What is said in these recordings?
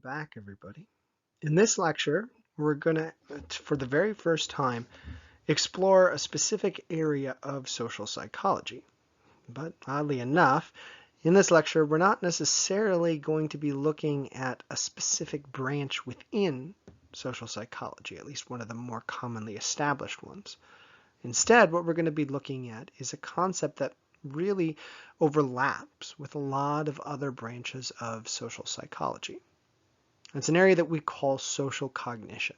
Back, everybody. In this lecture, we're going to, for the very first time, explore a specific area of social psychology. But oddly enough, in this lecture, we're not necessarily going to be looking at a specific branch within social psychology, at least one of the more commonly established ones. Instead, what we're going to be looking at is a concept that really overlaps with a lot of other branches of social psychology. It's an area that we call social cognition.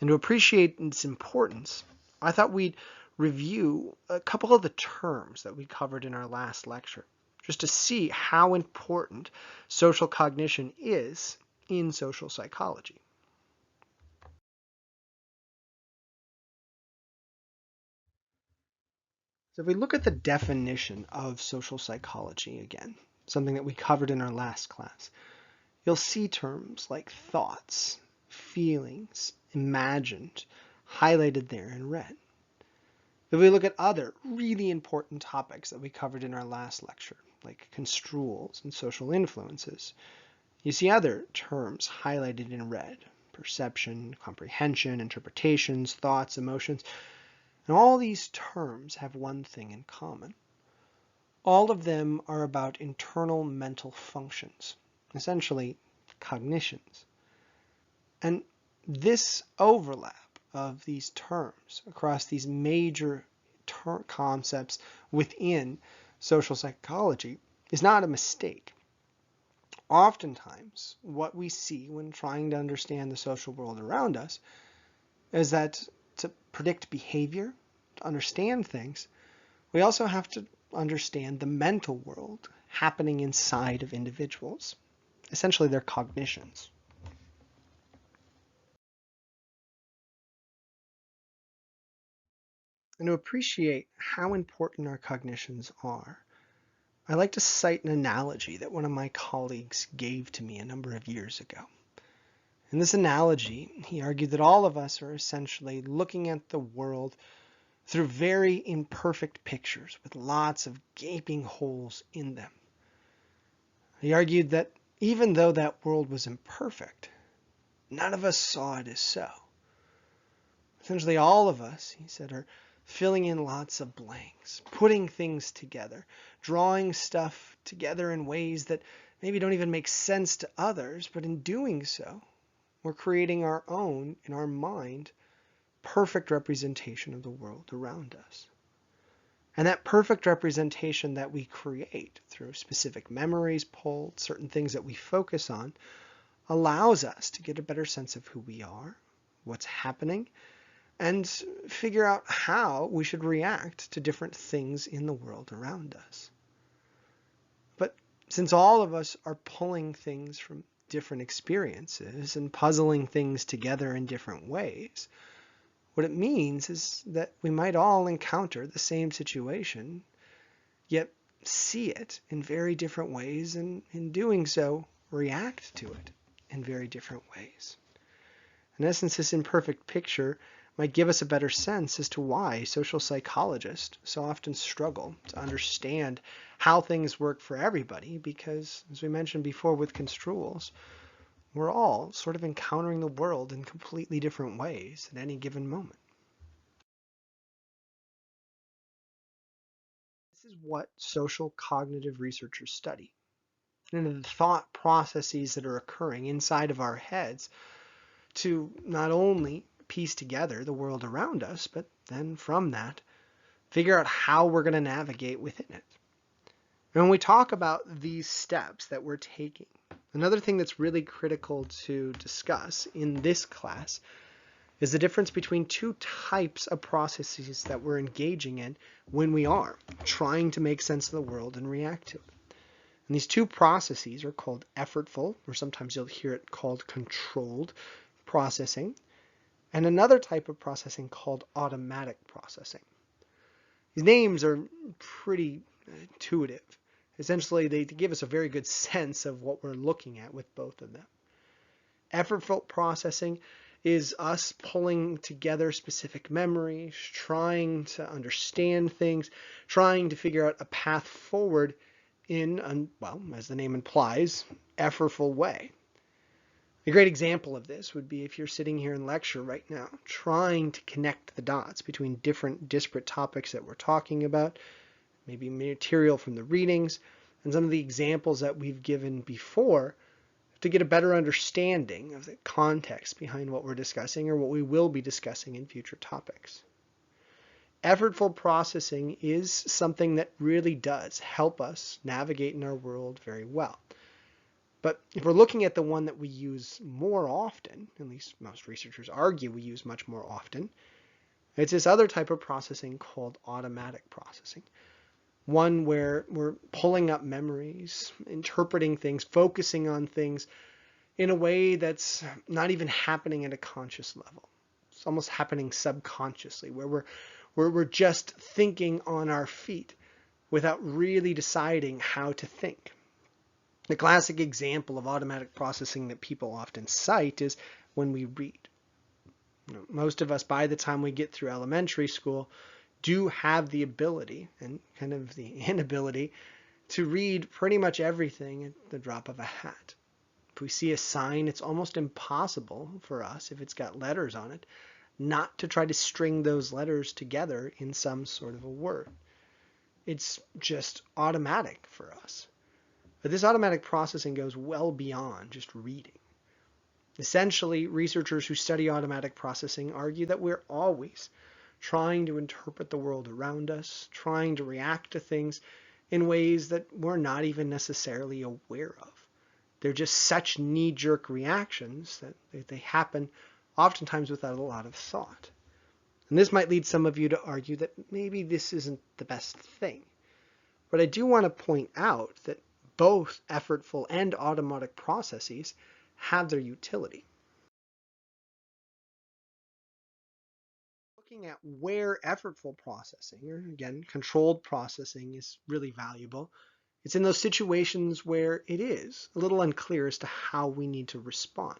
And to appreciate its importance, I thought we'd review a couple of the terms that we covered in our last lecture, just to see how important social cognition is in social psychology. So if we look at the definition of social psychology again, something that we covered in our last class, you'll see terms like thoughts, feelings, imagined, highlighted there in red. If we look at other really important topics that we covered in our last lecture, like construals and social influences, you see other terms highlighted in red: perception, comprehension, interpretations, thoughts, emotions. And all these terms have one thing in common. All of them are about internal mental functions, essentially cognitions. And this overlap of these terms across these major concepts within social psychology is not a mistake. Oftentimes, what we see when trying to understand the social world around us is that to predict behavior, to understand things, we also have to understand the mental world happening inside of individuals, essentially their cognitions. And to appreciate how important our cognitions are, I like to cite an analogy that one of my colleagues gave to me a number of years ago. In this analogy, he argued that all of us are essentially looking at the world through very imperfect pictures with lots of gaping holes in them. He argued that even though that world was imperfect, none of us saw it as so. Essentially, all of us, he said, are filling in lots of blanks, putting things together, drawing stuff together in ways that maybe don't even make sense to others, but in doing so, we're creating our own, in our mind, perfect representation of the world around us. And that perfect representation that we create through specific memories pulled, certain things that we focus on, allows us to get a better sense of who we are, what's happening, and figure out how we should react to different things in the world around us. But since all of us are pulling things from different experiences and puzzling things together in different ways, what it means is that we might all encounter the same situation, yet see it in very different ways, and in doing so, react to it in very different ways. In essence, this imperfect picture might give us a better sense as to why social psychologists so often struggle to understand how things work for everybody, because, as we mentioned before with construals, we're all sort of encountering the world in completely different ways at any given moment. This is what social cognitive researchers study. And the thought processes that are occurring inside of our heads to not only piece together the world around us, but then from that, figure out how we're going to navigate within it. And when we talk about these steps that we're taking, another thing that's really critical to discuss in this class is the difference between two types of processes that we're engaging in when we are trying to make sense of the world and react to it. And these two processes are called effortful, or sometimes you'll hear it called controlled processing, and another type of processing called automatic processing. These names are pretty intuitive. Essentially, they give us a very good sense of what we're looking at with both of them. Effortful processing is us pulling together specific memories, trying to understand things, trying to figure out a path forward in, well, as the name implies, effortful way. A great example of this would be if you're sitting here in lecture right now, trying to connect the dots between different disparate topics that we're talking about, maybe material from the readings, and some of the examples that we've given before to get a better understanding of the context behind what we're discussing or what we will be discussing in future topics. Effortful processing is something that really does help us navigate in our world very well. But if we're looking at the one that we use more often, at least most researchers argue we use much more often, it's this other type of processing called automatic processing. One where we're pulling up memories, interpreting things, focusing on things in a way that's not even happening at a conscious level. It's almost happening subconsciously, where we're just thinking on our feet without really deciding how to think. The classic example of automatic processing that people often cite is when we read. Most of us, by the time we get through elementary school, do have the ability and kind of the inability to read pretty much everything at the drop of a hat. If we see a sign, it's almost impossible for us, if it's got letters on it, not to try to string those letters together in some sort of a word. It's just automatic for us. But this automatic processing goes well beyond just reading. Essentially, researchers who study automatic processing argue that we're always trying to interpret the world around us, trying to react to things in ways that we're not even necessarily aware of. They're just such knee-jerk reactions that they happen oftentimes without a lot of thought. And this might lead some of you to argue that maybe this isn't the best thing. But I do want to point out that both effortful and automatic processes have their utility. Looking at where effortful processing, or again, controlled processing, is really valuable, it's in those situations where it is a little unclear as to how we need to respond.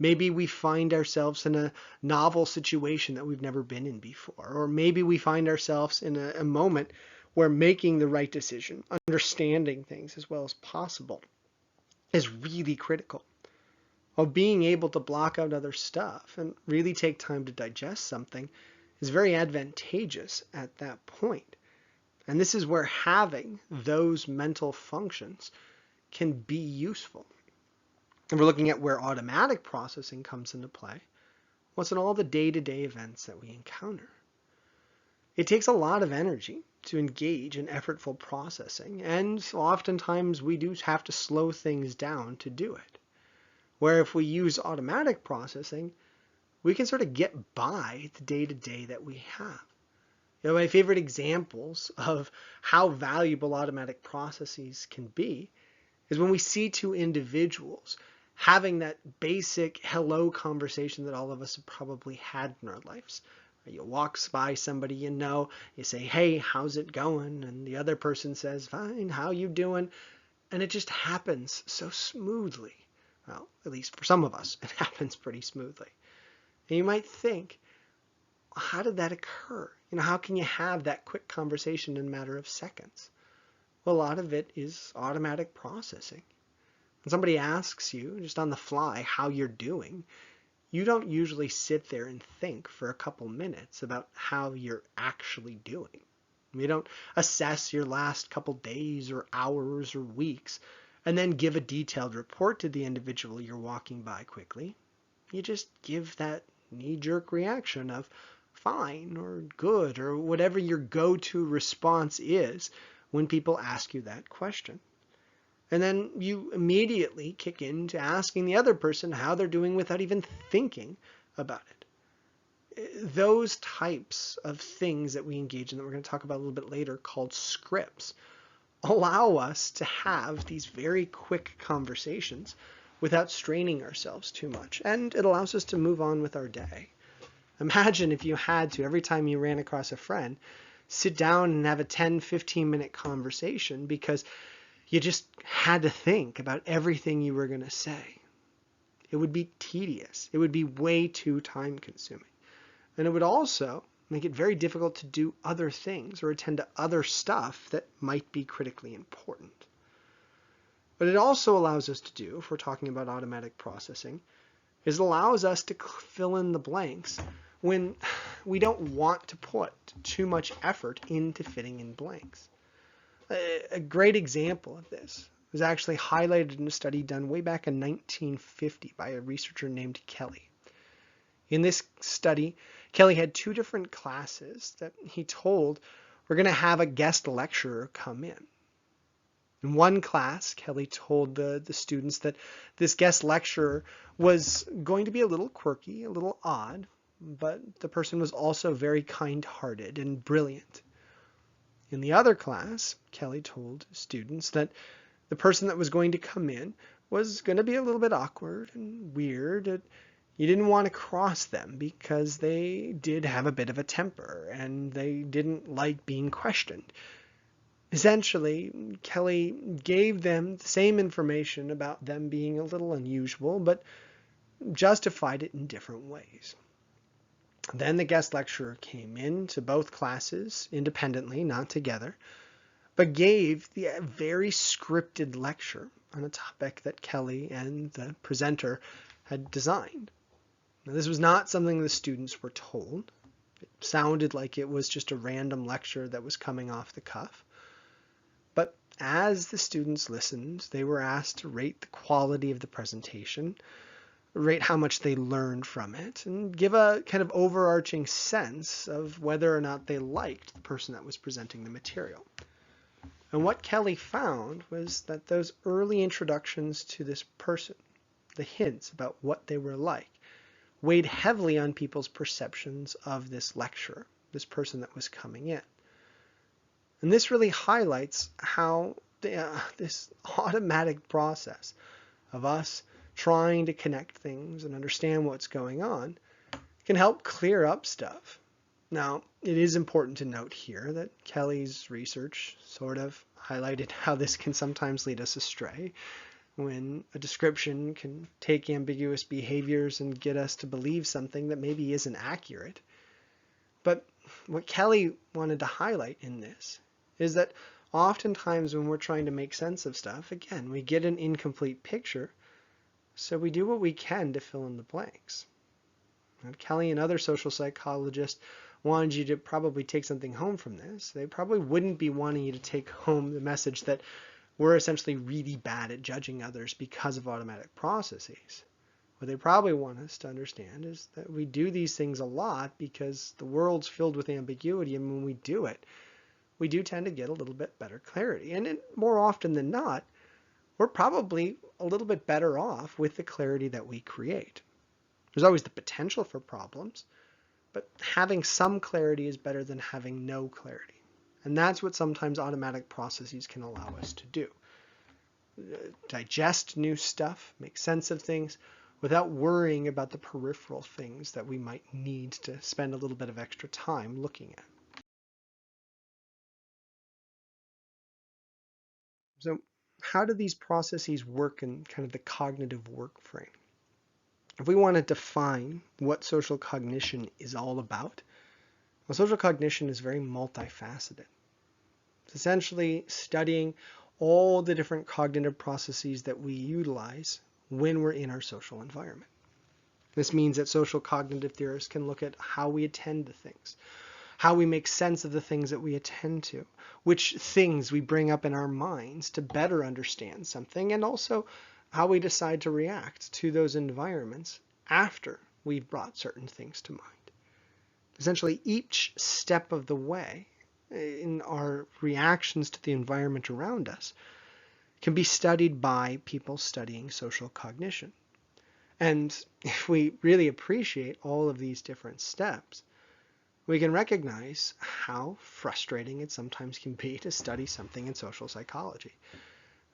Maybe we find ourselves in a novel situation that we've never been in before, or maybe we find ourselves in a moment where making the right decision, understanding things as well as possible, is really critical. While being able to block out other stuff and really take time to digest something is very advantageous at that point. And this is where having those mental functions can be useful. And we're looking at where automatic processing comes into play. What's in all the day-to-day events that we encounter? It takes a lot of energy to engage in effortful processing, and oftentimes we do have to slow things down to do it. Where if we use automatic processing, we can sort of get by the day-to-day that we have. My favorite examples of how valuable automatic processes can be is when we see two individuals having that basic hello conversation that all of us have probably had in our lives. You walk by somebody you know, you say, hey, how's it going? And the other person says, fine, how you doing? And it just happens so smoothly. Well, at least for some of us, it happens pretty smoothly. And you might think, how did that occur? How can you have that quick conversation in a matter of seconds? Well, a lot of it is automatic processing. When somebody asks you, just on the fly, how you're doing, you don't usually sit there and think for a couple minutes about how you're actually doing. You don't assess your last couple days or hours or weeks and then give a detailed report to the individual you're walking by quickly. You just give that knee-jerk reaction of fine or good or whatever your go-to response is when people ask you that question. And then you immediately kick into asking the other person how they're doing without even thinking about it. Those types of things that we engage in that we're going to talk about a little bit later, called scripts, allow us to have these very quick conversations without straining ourselves too much. And it allows us to move on with our day. Imagine if you had to, every time you ran across a friend, sit down and have a 10-15 minute conversation because you just had to think about everything you were going to say. It would be tedious. It would be way too time consuming. And it would also make it very difficult to do other things or attend to other stuff that might be critically important. What it also allows us to do, if we're talking about automatic processing, is it allows us to fill in the blanks when we don't want to put too much effort into fitting in blanks. A great example of this was actually highlighted in a study done way back in 1950 by a researcher named Kelly. In this study, Kelly had two different classes that he told were going to have a guest lecturer come in. In one class, Kelly told the students that this guest lecturer was going to be a little quirky, a little odd, but the person was also very kind-hearted and brilliant. In the other class, Kelly told students that the person that was going to come in was going to be a little bit awkward and weird. You didn't want to cross them because they did have a bit of a temper and they didn't like being questioned. Essentially, Kelly gave them the same information about them being a little unusual, but justified it in different ways. Then the guest lecturer came in to both classes independently, not together, but gave the very scripted lecture on a topic that Kelly and the presenter had designed. Now, this was not something the students were told. It sounded like it was just a random lecture that was coming off the cuff. But as the students listened, they were asked to rate the quality of the presentation, rate how much they learned from it, and give a kind of overarching sense of whether or not they liked the person that was presenting the material. And what Kelly found was that those early introductions to this person, the hints about what they were like, weighed heavily on people's perceptions of this lecturer, this person that was coming in. And this really highlights how this automatic process of us trying to connect things and understand what's going on can help clear up stuff. Now, it is important to note here that Kelly's research sort of highlighted how this can sometimes lead us astray, when a description can take ambiguous behaviors and get us to believe something that maybe isn't accurate. But what Kelly wanted to highlight in this is that oftentimes when we're trying to make sense of stuff, again, we get an incomplete picture, so we do what we can to fill in the blanks. And Kelly and other social psychologists wanted you to probably take something home from this. They probably wouldn't be wanting you to take home the message that we're essentially really bad at judging others because of automatic processes. What they probably want us to understand is that we do these things a lot because the world's filled with ambiguity, and when we do it, we do tend to get a little bit better clarity. And more often than not, we're probably a little bit better off with the clarity that we create. There's always the potential for problems, but having some clarity is better than having no clarity. And that's what sometimes automatic processes can allow us to do. Digest new stuff, make sense of things, without worrying about the peripheral things that we might need to spend a little bit of extra time looking at. So how do these processes work in kind of the cognitive work frame? If we want to define what social cognition is all about, well, social cognition is very multifaceted. It's essentially studying all the different cognitive processes that we utilize when we're in our social environment. This means that social cognitive theorists can look at how we attend to things, how we make sense of the things that we attend to, which things we bring up in our minds to better understand something, and also how we decide to react to those environments after we've brought certain things to mind. Essentially, each step of the way in our reactions to the environment around us can be studied by people studying social cognition. And if we really appreciate all of these different steps, we can recognize how frustrating it sometimes can be to study something in social psychology.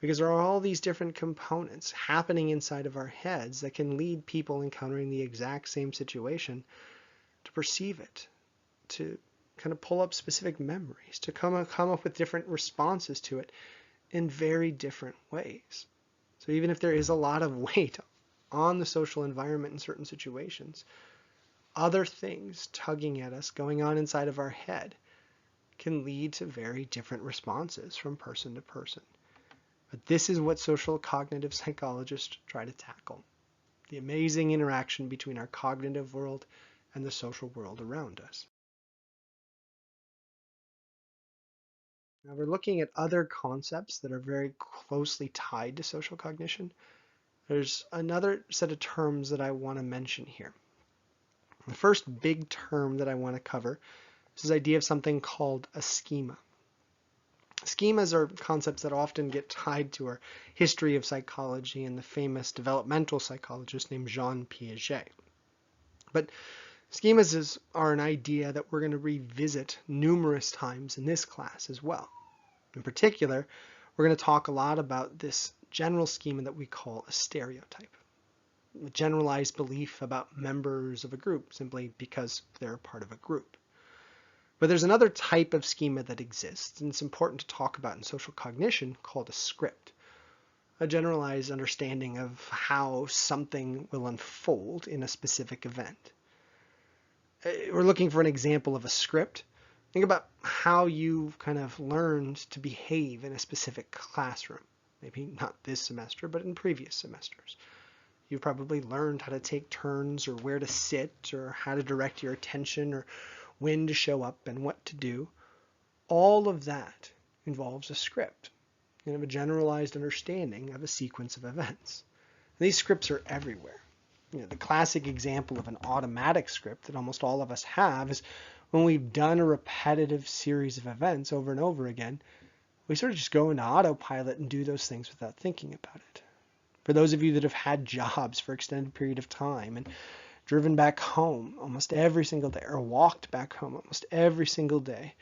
Because there are all these different components happening inside of our heads that can lead people encountering the exact same situation to perceive it, to kind of pull up specific memories, to come up with different responses to it in very different ways. So even if there is a lot of weight on the social environment in certain situations, other things tugging at us, going on inside of our head, can lead to very different responses from person to person. But this is what social cognitive psychologists try to tackle: the amazing interaction between our cognitive world and the social world around us. Now we're looking at other concepts that are very closely tied to social cognition. There's another set of terms that I want to mention here. The first big term that I want to cover is this idea of something called a schema. Schemas are concepts that often get tied to our history of psychology and the famous developmental psychologist named Jean Piaget. But schemas are an idea that we're going to revisit numerous times in this class as well. In particular, we're going to talk a lot about this general schema that we call a stereotype, a generalized belief about members of a group simply because they're a part of a group. But there's another type of schema that exists, and it's important to talk about in social cognition, called a script, a generalized understanding of how something will unfold in a specific event. We're looking for an example of a script. Think about how you've kind of learned to behave in a specific classroom. Maybe not this semester, but in previous semesters. You've probably learned how to take turns, or where to sit, or how to direct your attention, or when to show up and what to do. All of that involves a script, kind of a generalized understanding of a sequence of events. And these scripts are everywhere. The classic example of an automatic script that almost all of us have is when we've done a repetitive series of events over and over again, we sort of just go into autopilot and do those things without thinking about it. For those of you that have had jobs for an extended period of time and driven back home almost every single day, or walked back home almost every single day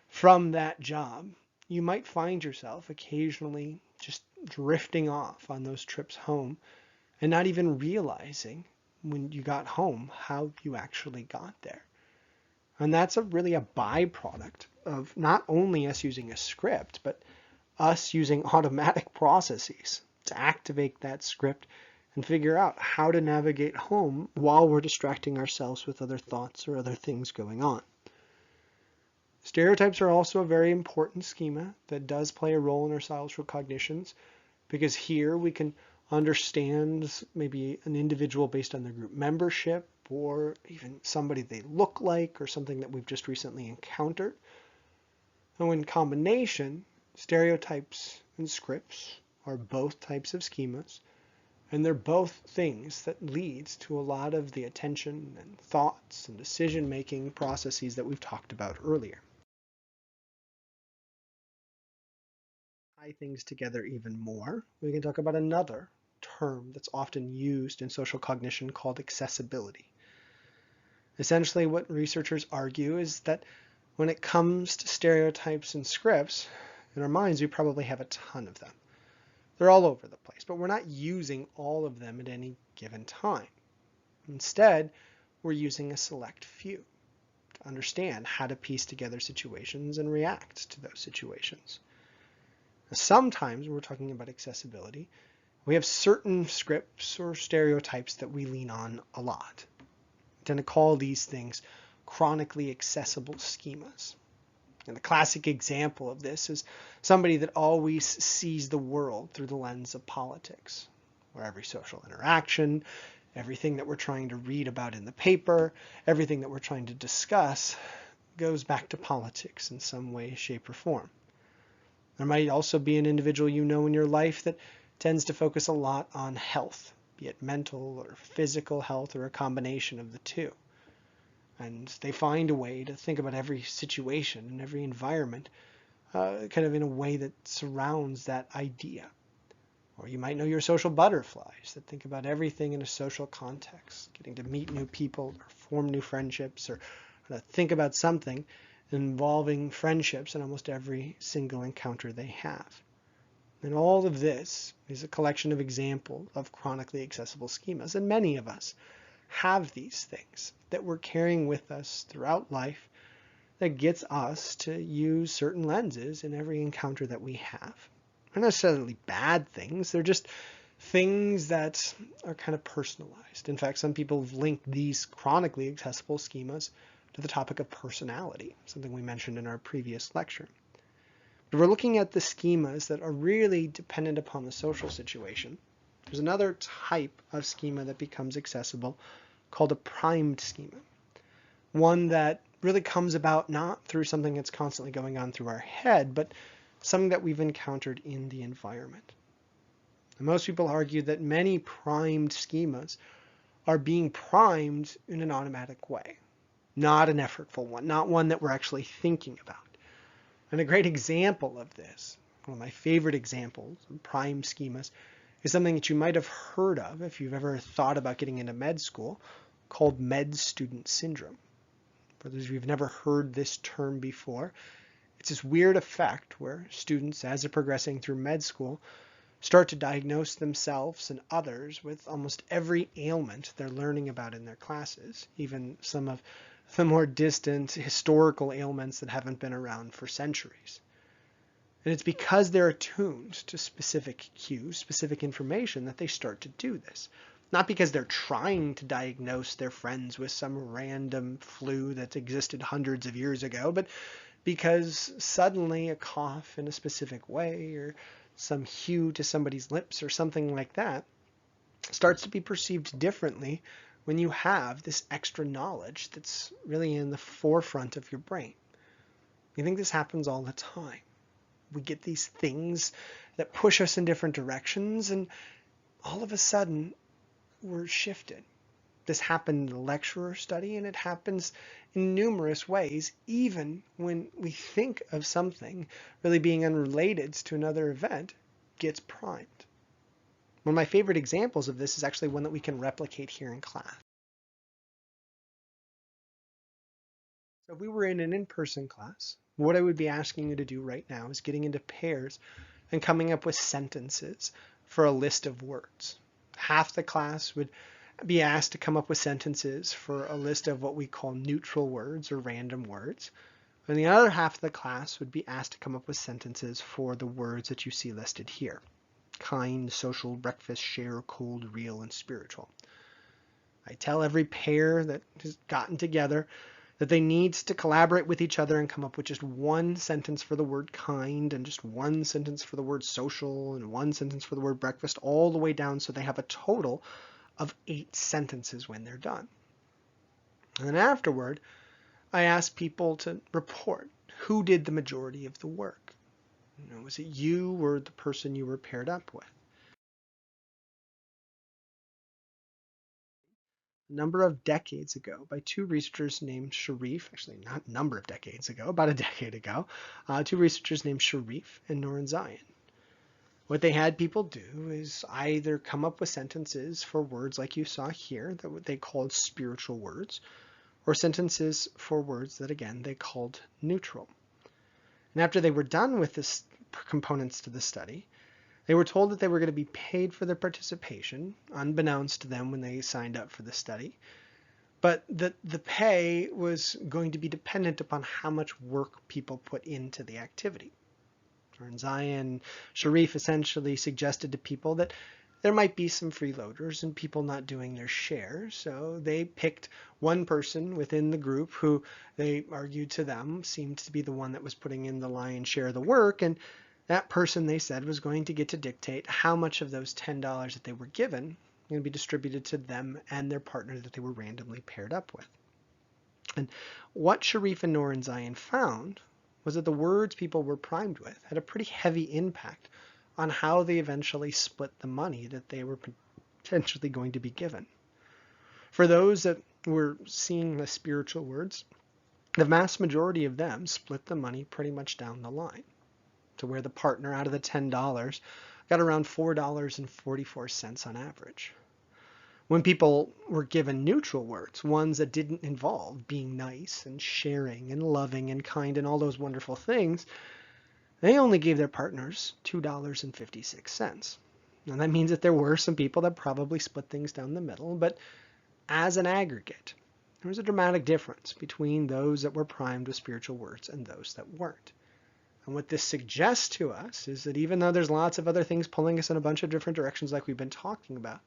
from that job, you might find yourself occasionally just drifting off on those trips home and not even realizing when you got home how you actually got there. And that's really a byproduct of not only us using a script, but us using automatic processes to activate that script and figure out how to navigate home while we're distracting ourselves with other thoughts or other things going on. Stereotypes are also a very important schema that does play a role in our social cognitions, because here we can understand maybe an individual based on their group membership, or even somebody they look like, or something that we've just recently encountered. And in combination, stereotypes and scripts are both types of schemas, and they're both things that leads to a lot of the attention and thoughts and decision-making processes that we've talked about earlier. Tie things together even more, we can talk about another term that's often used in social cognition called accessibility. Essentially, what researchers argue is that when it comes to stereotypes and scripts, in our minds we probably have a ton of them. They're all over the place, but we're not using all of them at any given time. Instead, we're using a select few to understand how to piece together situations and react to those situations. Sometimes when we're talking about accessibility, we have certain scripts or stereotypes that we lean on a lot. We tend to call these things chronically accessible schemas. And the classic example of this is somebody that always sees the world through the lens of politics, where every social interaction, everything that we're trying to read about in the paper, everything that we're trying to discuss goes back to politics in some way, shape, or form. There might also be an individual you know in your life that tends to focus a lot on health, be it mental or physical health, or a combination of the two. And they find a way to think about every situation and every environment kind of in a way that surrounds that idea. Or you might know your social butterflies that think about everything in a social context, getting to meet new people or form new friendships, or think about something involving friendships in almost every single encounter they have. And all of this is a collection of examples of chronically accessible schemas, and many of us have these things that we're carrying with us throughout life that gets us to use certain lenses in every encounter that we have. They're not necessarily bad things, they're just things that are kind of personalized. In fact, some people have linked these chronically accessible schemas to the topic of personality, something we mentioned in our previous lecture. If we're looking at the schemas that are really dependent upon the social situation, there's another type of schema that becomes accessible called a primed schema. One that really comes about not through something that's constantly going on through our head, but something that we've encountered in the environment. And most people argue that many primed schemas are being primed in an automatic way, not an effortful one, not one that we're actually thinking about. And a great example of this, one of my favorite examples of primed schemas, is something that you might have heard of if you've ever thought about getting into med school, called med student syndrome. For those of you who've never heard this term before, it's this weird effect where students, as they're progressing through med school, start to diagnose themselves and others with almost every ailment they're learning about in their classes, even some of the more distant historical ailments that haven't been around for centuries. And it's because they're attuned to specific cues, specific information, that they start to do this. Not because they're trying to diagnose their friends with some random flu that existed hundreds of years ago, but because suddenly a cough in a specific way or some hue to somebody's lips or something like that starts to be perceived differently when you have this extra knowledge that's really in the forefront of your brain. I think this happens all the time. We get these things that push us in different directions, and all of a sudden we're shifted. This happened in a lecturer study, and it happens in numerous ways, even when we think of something really being unrelated to another event gets primed. One of my favorite examples of this is actually one that we can replicate here in class. So if we were in an in-person class, what I would be asking you to do right now is getting into pairs and coming up with sentences for a list of words. Half the class would be asked to come up with sentences for a list of what we call neutral words or random words. And the other half of the class would be asked to come up with sentences for the words that you see listed here: kind, social, breakfast, share, cold, real, and spiritual. I tell every pair that has gotten together that they need to collaborate with each other and come up with just one sentence for the word kind, and just one sentence for the word social, and one sentence for the word breakfast, all the way down so they have a total of 8 sentences when they're done. And then afterward, I ask people to report who did the majority of the work. Was it you or the person you were paired up with? A number of decades ago, by 2 researchers named Sharif, actually not a number of decades ago, about a decade ago, 2 researchers named Sharif and Noor Zion. What they had people do is either come up with sentences for words like you saw here, that what they called spiritual words, or sentences for words that, again, they called neutral. And after they were done with this components to the study, they were told that they were going to be paid for their participation, unbeknownst to them when they signed up for the study, but that the pay was going to be dependent upon how much work people put into the activity. And Zion Sharif essentially suggested to people that there might be some freeloaders and people not doing their share, so they picked one person within the group who they argued to them seemed to be the one that was putting in the lion's share of the work, and that person, they said, was going to get to dictate how much of those $10 that they were given were going to be distributed to them and their partner that they were randomly paired up with. And what Sharif and Noor and Zion found was that the words people were primed with had a pretty heavy impact on how they eventually split the money that they were potentially going to be given. For those that were seeing the spiritual words, the vast majority of them split the money pretty much down the line, to where the partner out of the $10 got around $4.44 on average. When people were given neutral words, ones that didn't involve being nice and sharing and loving and kind and all those wonderful things, they only gave their partners $2.56. Now that means that there were some people that probably split things down the middle, but as an aggregate, there was a dramatic difference between those that were primed with spiritual words and those that weren't. And what this suggests to us is that even though there's lots of other things pulling us in a bunch of different directions like we've been talking about,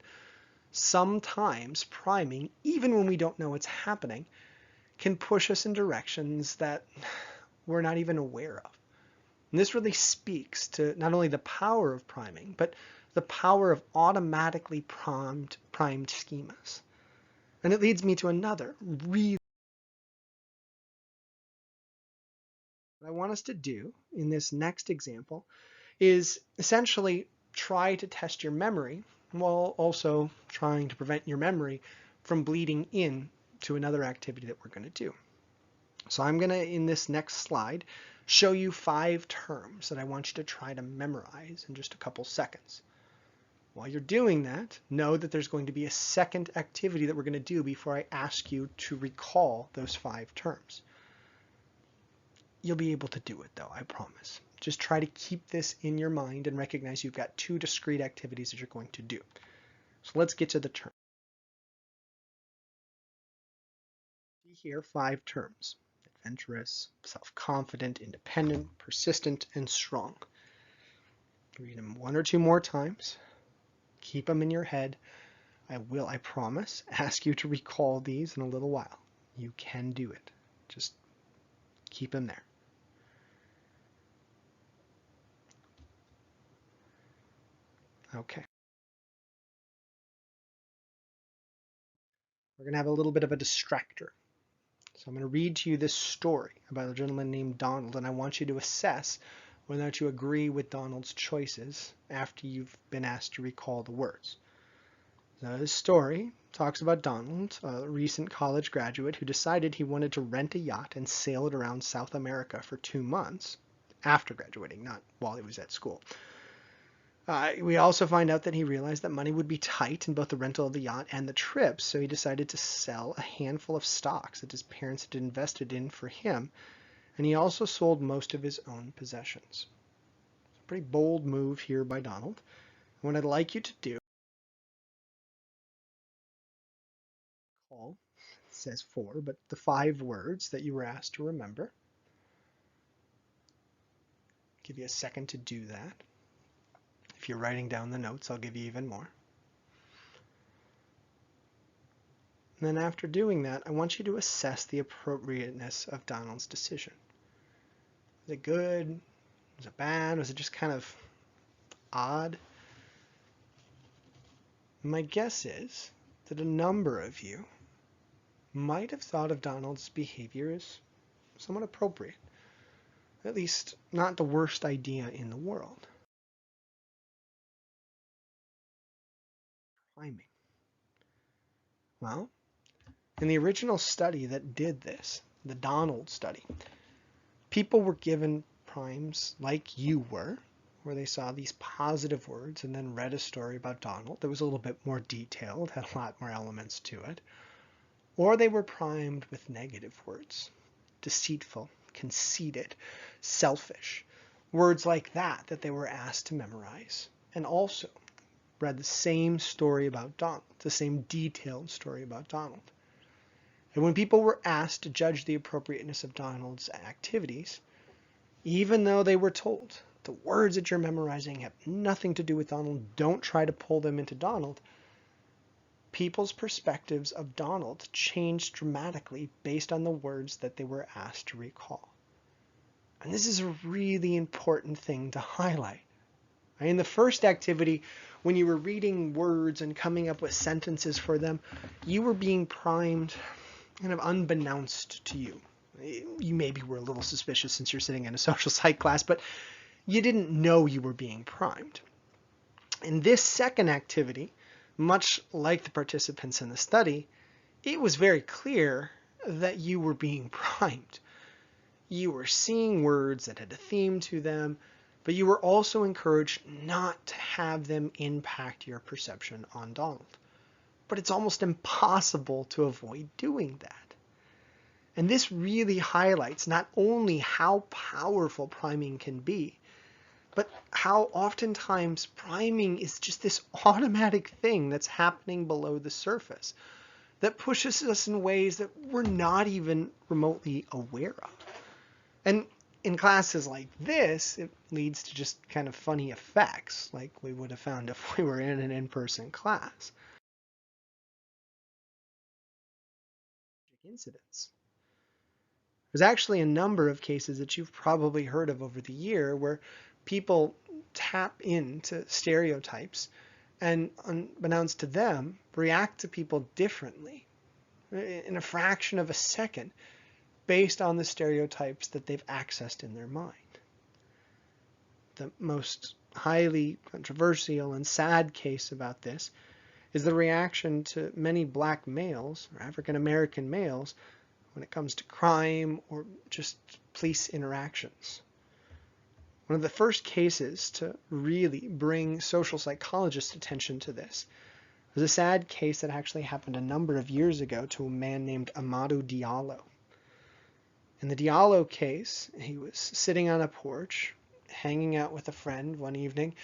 sometimes priming, even when we don't know what's happening, can push us in directions that we're not even aware of. And this really speaks to not only the power of priming, but the power of automatically primed schemas. And it leads me to another really what I want us to do in this next example is essentially try to test your memory while also trying to prevent your memory from bleeding in to another activity that we're going to do. So I'm going to, in this next slide, show you 5 terms that I want you to try to memorize in just a couple seconds. While you're doing that, know that there's going to be a second activity that we're going to do before I ask you to recall those 5 terms. You'll be able to do it though, I promise. Just try to keep this in your mind and recognize you've got 2 discrete activities that you're going to do. So let's get to the terms. Here, 5 terms: adventurous, self-confident, independent, persistent, and strong. Read them 1 or 2 more times. Keep them in your head. I will, I promise, ask you to recall these in a little while. You can do it. Just keep them there. Okay. We're going to have a little bit of a distractor. So I'm going to read to you this story about a gentleman named Donald, and I want you to assess whether or not you agree with Donald's choices after you've been asked to recall the words. Now, this story talks about Donald, a recent college graduate who decided he wanted to rent a yacht and sail it around South America for 2 months after graduating, not while he was at school. We also find out that he realized that money would be tight in both the rental of the yacht and the trips, so he decided to sell a handful of stocks that his parents had invested in for him, and he also sold most of his own possessions. It's a pretty bold move here by Donald. What I'd like you to do, it says 4, but the 5 words that you were asked to remember. Give you a second to do that. If you're writing down the notes, I'll give you even more. And then after doing that, I want you to assess the appropriateness of Donald's decision. Was it good? Was it bad? Was it just kind of odd? My guess is that a number of you might have thought of Donald's behavior as somewhat appropriate. At least not the worst idea in the world. Priming. Well, in the original study that did this, the Donald study, people were given primes like you were, where they saw these positive words and then read a story about Donald that was a little bit more detailed, had a lot more elements to it. Or they were primed with negative words: deceitful, conceited, selfish, words like that that they were asked to memorize, and also read the same story about Donald, the same detailed story about Donald. And when people were asked to judge the appropriateness of Donald's activities, even though they were told the words that you're memorizing have nothing to do with Donald, don't try to pull them into Donald, people's perspectives of Donald changed dramatically based on the words that they were asked to recall. And this is a really important thing to highlight. In the first activity, when you were reading words and coming up with sentences for them, you were being primed kind of unbeknownst to you. You maybe were a little suspicious since you're sitting in a social psych class, but you didn't know you were being primed. In this second activity, much like the participants in the study, it was very clear that you were being primed. You were seeing words that had a theme to them, but you were also encouraged not to have them impact your perception on Donald. But it's almost impossible to avoid doing that. And this really highlights not only how powerful priming can be, but how oftentimes priming is just this automatic thing that's happening below the surface that pushes us in ways that we're not even remotely aware of. And in classes like this, it leads to just kind of funny effects like we would have found if we were in an in-person class. Incidents. There's actually a number of cases that you've probably heard of over the year where people tap into stereotypes and, unbeknownst to them, react to people differently in a fraction of a second based on the stereotypes that they've accessed in their mind. The most highly controversial and sad case about this is the reaction to many black males or African American males when it comes to crime or just police interactions. One of the first cases to really bring social psychologists' attention to this was a sad case that actually happened a number of years ago to a man named Amadou Diallo. In the Diallo case, he was sitting on a porch, hanging out with a friend one evening,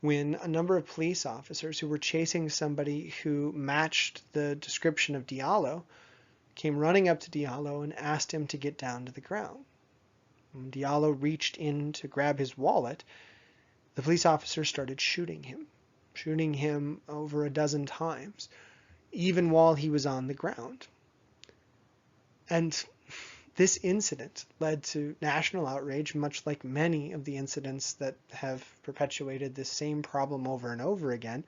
when a number of police officers who were chasing somebody who matched the description of Diallo came running up to Diallo and asked him to get down to the ground. When Diallo reached in to grab his wallet, the police officer started shooting him over a dozen times, even while he was on the ground. And this incident led to national outrage, much like many of the incidents that have perpetuated this same problem over and over again.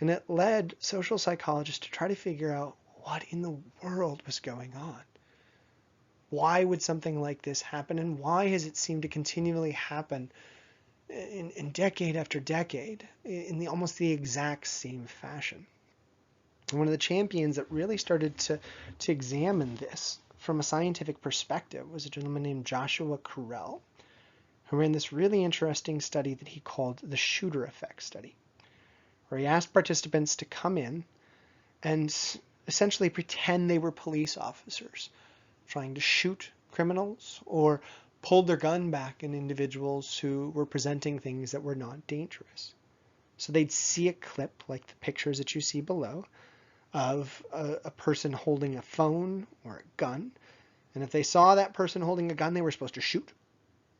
And it led social psychologists to try to figure out what in the world was going on. Why would something like this happen, and why has it seemed to continually happen in decade after decade in almost the exact same fashion? And one of the champions that really started to examine this from a scientific perspective was a gentleman named Joshua Carell, who ran this really interesting study that he called the shooter effect study, where he asked participants to come in and essentially pretend they were police officers trying to shoot criminals or pulled their gun back in individuals who were presenting things that were not dangerous. So they'd see a clip like the pictures that you see below of a person holding a phone or a gun. And if they saw that person holding a gun, they were supposed to shoot.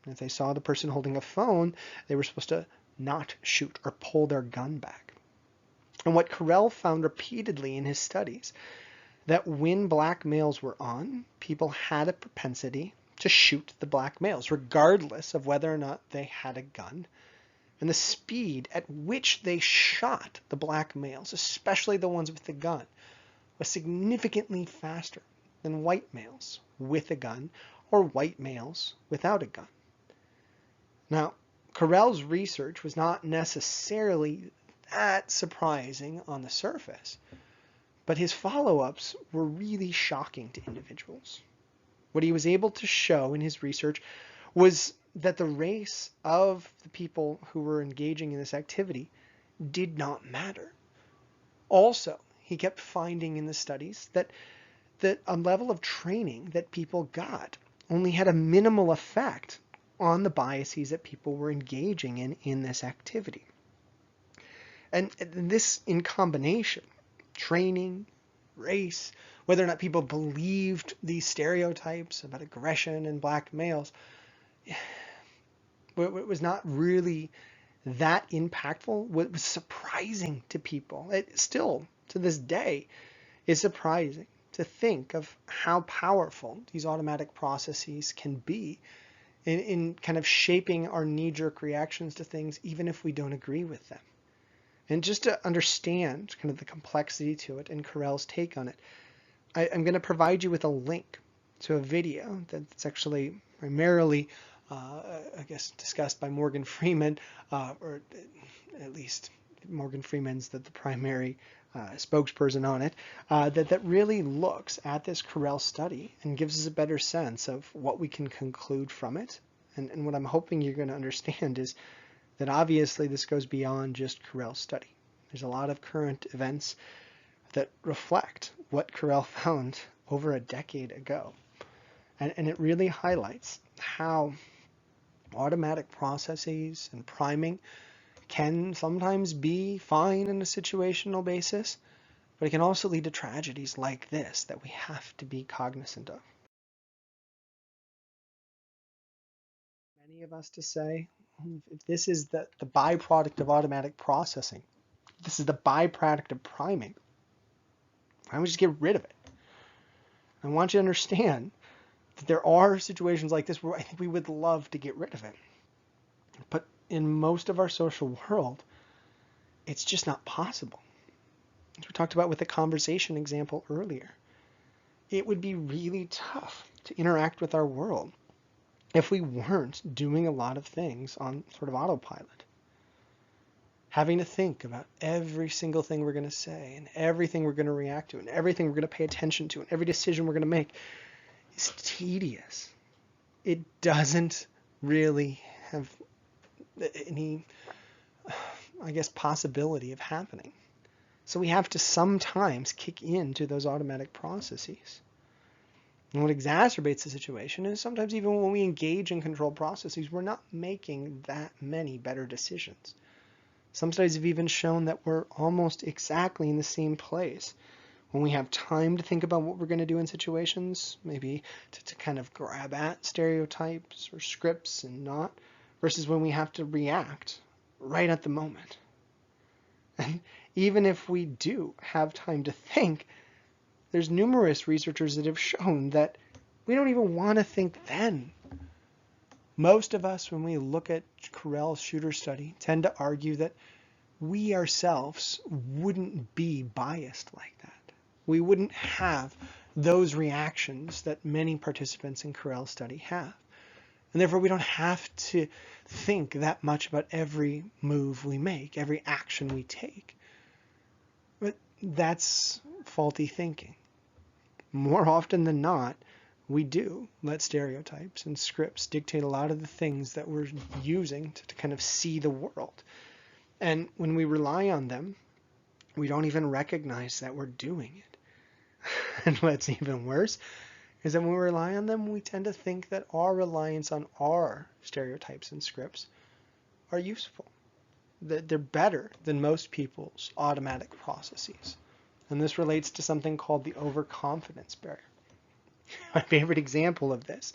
And if they saw the person holding a phone, they were supposed to not shoot or pull their gun back. And what Carell found repeatedly in his studies, that when black males were on, people had a propensity to shoot the black males, regardless of whether or not they had a gun. And the speed at which they shot the black males, especially the ones with the gun, was significantly faster than white males with a gun or white males without a gun. Now, Carell's research was not necessarily that surprising on the surface, but his follow-ups were really shocking to individuals. What he was able to show in his research was that the race of the people who were engaging in this activity did not matter. Also, he kept finding in the studies that a level of training that people got only had a minimal effect on the biases that people were engaging in this activity. And this in combination, training, race, whether or not people believed these stereotypes about aggression in black males, it was not really that impactful. What was surprising to people, it still to this day is surprising to think of how powerful these automatic processes can be in kind of shaping our knee-jerk reactions to things, even if we don't agree with them. And just to understand kind of the complexity to it and Carell's take on it, I'm going to provide you with a link to a video that's actually primarily, I guess, discussed by Morgan Freeman, or at least Morgan Freeman's the primary spokesperson on it, that really looks at this Carell study and gives us a better sense of what we can conclude from it. And what I'm hoping you're going to understand is that obviously this goes beyond just Carell's study. There's a lot of current events that reflect what Carell found over a decade ago. And it really highlights how automatic processes and priming can sometimes be fine on a situational basis, but it can also lead to tragedies like this that we have to be cognizant of. Many of us to say, if this is the byproduct of automatic processing, this is the byproduct of priming, why don't we just get rid of it? I want you to understand There are situations like this where I think we would love to get rid of it. But in most of our social world, it's just not possible. As we talked about with the conversation example earlier, it would be really tough to interact with our world if we weren't doing a lot of things on sort of autopilot. Having to think about every single thing we're going to say and everything we're going to react to and everything we're going to pay attention to and every decision we're going to make is tedious. It doesn't really have any, I guess, possibility of happening. So we have to sometimes kick into those automatic processes. And what exacerbates the situation is sometimes even when we engage in controlled processes, we're not making that many better decisions. Some studies have even shown that we're almost exactly in the same place when we have time to think about what we're going to do in situations, maybe to kind of grab at stereotypes or scripts and not, versus when we have to react right at the moment. And even if we do have time to think, there's numerous researchers that have shown that we don't even want to think then. Most of us, when we look at Carell's shooter study, tend to argue that we ourselves wouldn't be biased like that. We wouldn't have those reactions that many participants in Carell's study have. And therefore, we don't have to think that much about every move we make, every action we take. But that's faulty thinking. More often than not, we do let stereotypes and scripts dictate a lot of the things that we're using to kind of see the world. And when we rely on them, we don't even recognize that we're doing it. And what's even worse is that when we rely on them, we tend to think that our reliance on our stereotypes and scripts are useful, that they're better than most people's automatic processes. And this relates to something called the overconfidence barrier. My favorite example of this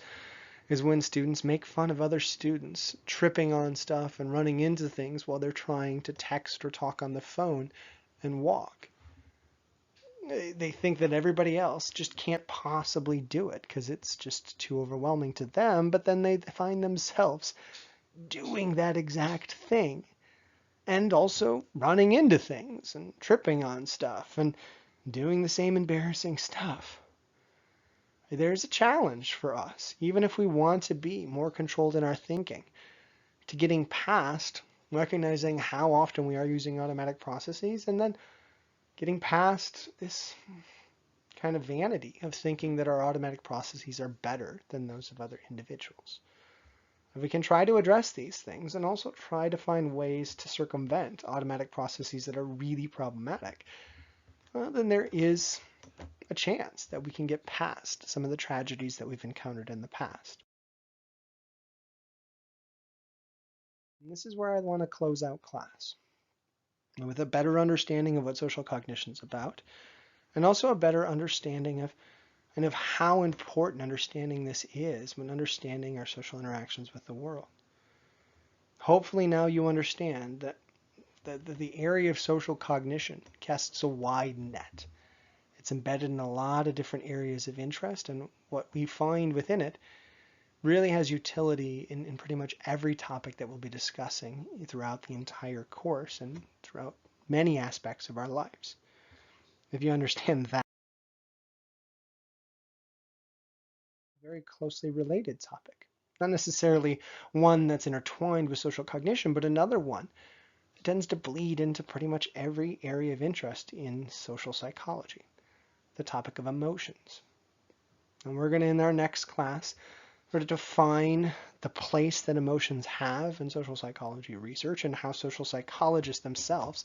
is when students make fun of other students tripping on stuff and running into things while they're trying to text or talk on the phone and walk. They think that everybody else just can't possibly do it because it's just too overwhelming to them, but then they find themselves doing that exact thing and also running into things and tripping on stuff and doing the same embarrassing stuff. There's a challenge for us, even if we want to be more controlled in our thinking, to getting past recognizing how often we are using automatic processes and then getting past this kind of vanity of thinking that our automatic processes are better than those of other individuals. If we can try to address these things and also try to find ways to circumvent automatic processes that are really problematic, well, then there is a chance that we can get past some of the tragedies that we've encountered in the past. And this is where I want to close out class, with a better understanding of what social cognition is about, and also a better understanding of how important understanding this is when understanding our social interactions with the world. Hopefully now you understand that the area of social cognition casts a wide net. It's embedded in a lot of different areas of interest, and what we find within it really has utility in pretty much every topic that we'll be discussing throughout the entire course and throughout many aspects of our lives. If you understand that, very closely related topic. Not necessarily one that's intertwined with social cognition, but another one that tends to bleed into pretty much every area of interest in social psychology, the topic of emotions. And we're going to, in our next class, sort of define the place that emotions have in social psychology research and how social psychologists themselves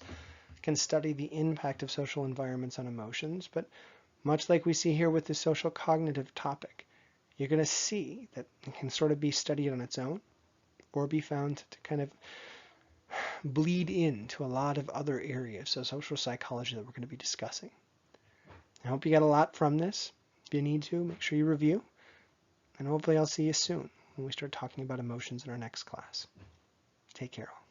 can study the impact of social environments on emotions. But much like we see here with the social cognitive topic, you're going to see that it can sort of be studied on its own or be found to kind of bleed into a lot of other areas of social psychology that we're going to be discussing. I hope you got a lot from this. If you need to, make sure you review. And hopefully I'll see you soon when we start talking about emotions in our next class. Take care.